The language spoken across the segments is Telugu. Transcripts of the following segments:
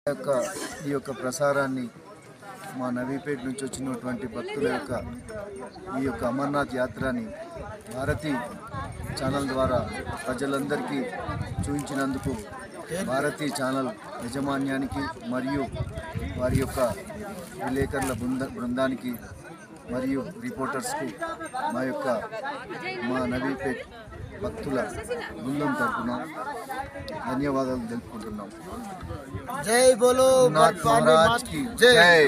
ఈ యొక్క ప్రసారాన్ని మా నవీపేట నుంచి వచ్చినటువంటి భక్తుల యొక్క ఈ యొక్క అమర్నాథ్ యాత్రని భారతి ఛానల్ ద్వారా ప్రజలందరికీ చూపించినందుకు భారతి ఛానల్ యాజమాన్యానికి మరియు వారి యొక్క విలేకరుల బృందానికి మరియు రిపోర్టర్స్కు మా నవీపేట్ భక్తుల బృందం తరఫున ధన్యవాదాలు తెలుపుకుంటున్నాం. జై బోలో महाराज की जय,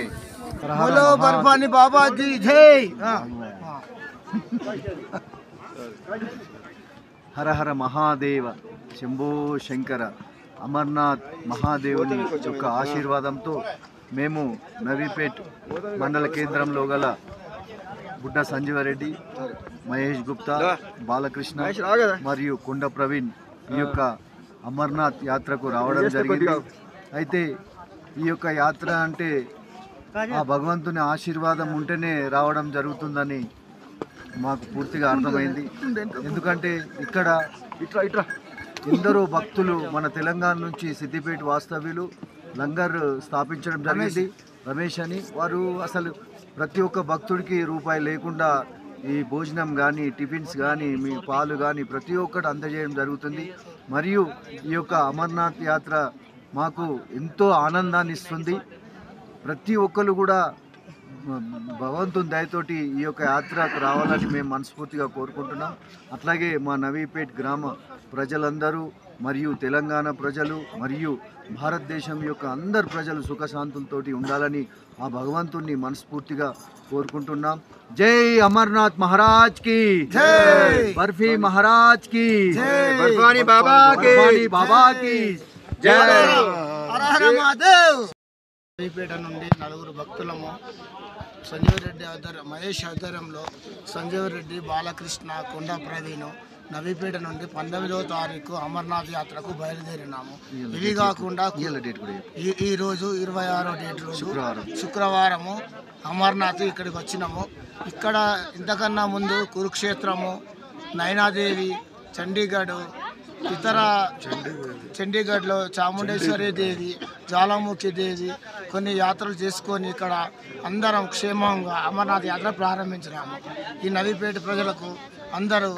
बोलो बर्फानी बाबा की जय। హర హర మహాదేవ శంభో శంకర అమర్నాథ్ మహాదేవుని యొక్క ఆశీర్వాదంతో మేము నవీపేట్ మండల కేంద్రంలో గల బుడ్డ సంజీవరెడ్డి, మహేష్ గుప్తా, బాలకృష్ణ మరియు కొండ ప్రవీణ్ ఈ యొక్క అమర్నాథ్ యాత్రకు రావడం జరిగింది. అయితే ఈ యొక్క యాత్ర అంటే ఆ భగవంతుని ఆశీర్వాదం ఉంటేనే రావడం జరుగుతుందని మాకు పూర్తిగా అర్థమైంది. ఎందుకంటే ఇక్కడ ఎందరో భక్తులు మన తెలంగాణ నుంచి సిద్దిపేట వాస్తవ్యులు లంగర్ స్థాపించడం జరిగింది. రమేష్ అని వారు అసలు ప్రతి ఒక్క భక్తుడికి రూపాయి లేకుండా ఈ భోజనం కానీ, టిఫిన్స్ కానీ, మీ పాలు కానీ ప్రతి ఒక్కటి అందజేయడం జరుగుతుంది. మరియు ఈ యొక్క అమర్నాథ్ యాత్ర మాకు ఎంతో ఆనందాన్ని ఇస్తుంది. ప్రతి ఒక్కరు కూడా భగవంతుని దయతోటి ఈ యొక్క యాత్రకు రావాలని మేము మనస్ఫూర్తిగా కోరుకుంటున్నాం. అట్లాగే మా నవీపేట్ గ్రామ ప్రజలందరూ మరియు తెలంగాణ ప్రజలు మరియు భారతదేశం యొక్క అందరు ప్రజలు సుఖశాంతులతోటి ఉండాలని ఆ భగవంతుణ్ణి మనస్ఫూర్తిగా కోరుకుంటున్నాం. జై అమర్నాథ్ మహారాజ్ కి జై, బర్ఫీ మహారాజ్ కి జై, बर्फानी बाबा की जय, हर हर महादेव। నవీపేట నుండి నలుగురు భక్తులము సంజీవరెడ్డి మహేష్ ఆధ్వర్యంలో సంజీవరెడ్డి, బాలకృష్ణ, కొండ ప్రవీణ్ నవీపేట నుండి 19వ తారీఖు అమర్నాథ్ యాత్రకు బయలుదేరినాము. ఇవి కాకుండా ఈ రోజు 26వ డేట్ రోజు శుక్రవారము అమర్నాథ్ ఇక్కడికి వచ్చినాము. ఇక్కడ ఇంతకన్నా ముందు కురుక్షేత్రము, నైనాదేవి, చండీగఢ్, ఇతర చండీగఢ్లో చాముండేశ్వరి దేవి, జ్వాలాముఖి దేవి కొన్ని యాత్రలు చేసుకొని ఇక్కడ అందరం క్షేమంగా అమర్నాథ్ యాత్ర ప్రారంభించినాము. ఈ నవీపేట ప్రజలకు అందరూ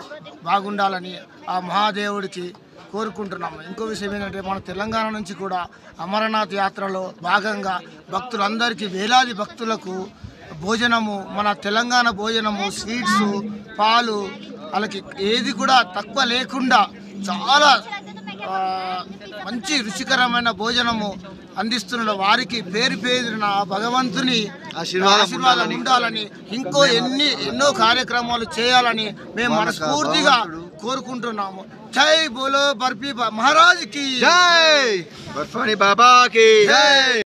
బాగుండాలని ఆ మహాదేవుడికి కోరుకుంటున్నాము. ఇంకో విషయం ఏంటంటే మన తెలంగాణ నుంచి కూడా అమర్నాథ్ యాత్రలో భాగంగా భక్తులందరికీ వేలాది భక్తులకు భోజనము, మన తెలంగాణ భోజనము, స్వీట్స్, పాలు వాళ్ళకి ఏది కూడా తక్కువ లేకుండా చాలా మంచి రుచికరమైన భోజనము అందిస్తున్న వారికి పేరు పేరున భగవంతుని ఆశీర్వాదం ఉండాలని, ఇంకో ఎన్నో కార్యక్రమాలు చేయాలని మేము మనస్ఫూర్తిగా కోరుకుంటున్నాము. జై బోలో బర్ఫీ మహారాజ్ కి జై, బర్ఫానీ బాబా కి జై.